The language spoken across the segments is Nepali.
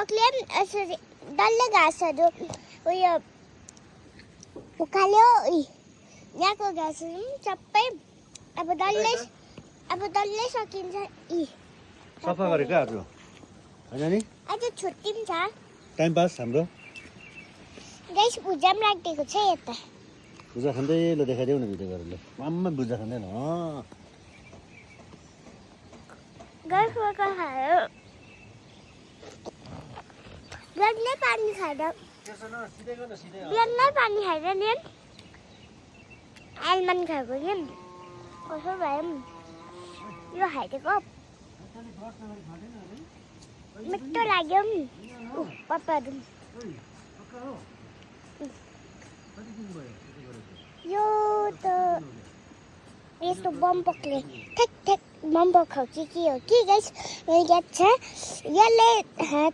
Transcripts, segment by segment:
अम्बकले यसरी डल्लै घाँसहरू उयो उकाल्यो यहाँको घाँसहरू सबै अब डल्लै सकिन्छ सफा गरेको आज होइन नि अझ छुट्टी पनि छ टाइम पास हाम्रो गाइस पूजा पनि राखिदिएको छ यता भुजा खाँदै ल देखाइदेऊ न भिडियो गरेर ल आम्मा भुजा खाँदैन गाइस खायो बिहानै पानी खाएर नि आलमन्ड खाएको नि कसो भयो यो खाइदिएको मिठो लाग्यो पप्पाहरू यो त यस्तो बम्पकले ठ्याक बम पकाउँछ के हो कि गाइस याद छ यसले हात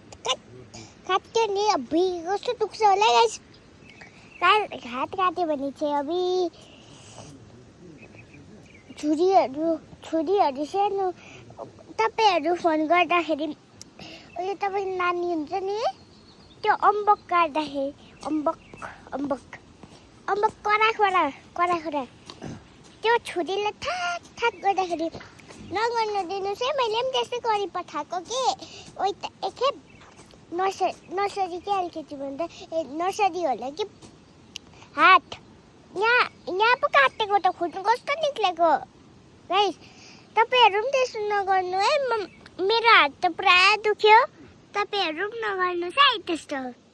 काट्यो नि अबि कस्तो दुख्छ होला गाइस हात काट्यो भने चाहिँ अबि छुरीहरू सानो तपाईँहरू फोन गर्दाखेरि उयो तपाईँको नानी हुन्छ नि त्यो अम्बक काट्दाखेरि अम्बक कडा त्यो छुरीले थाक गर्दाखेरि नगर्नु दिनुहोस् है मैले पनि त्यस्तै गरी पठाएको कि ओइ त एकखेप नर्सरी के अलिकति भन्दा नर्सरी होला कि हात यहाँ पो काटेको त खुट्नु कस्तो निक्लेको गाइस तपाईँहरू पनि त्यस्तो नगर्नु है मेरो हात त पुरा दुख्यो तपाईँहरू पनि नगर्नुहोस् है त्यस्तो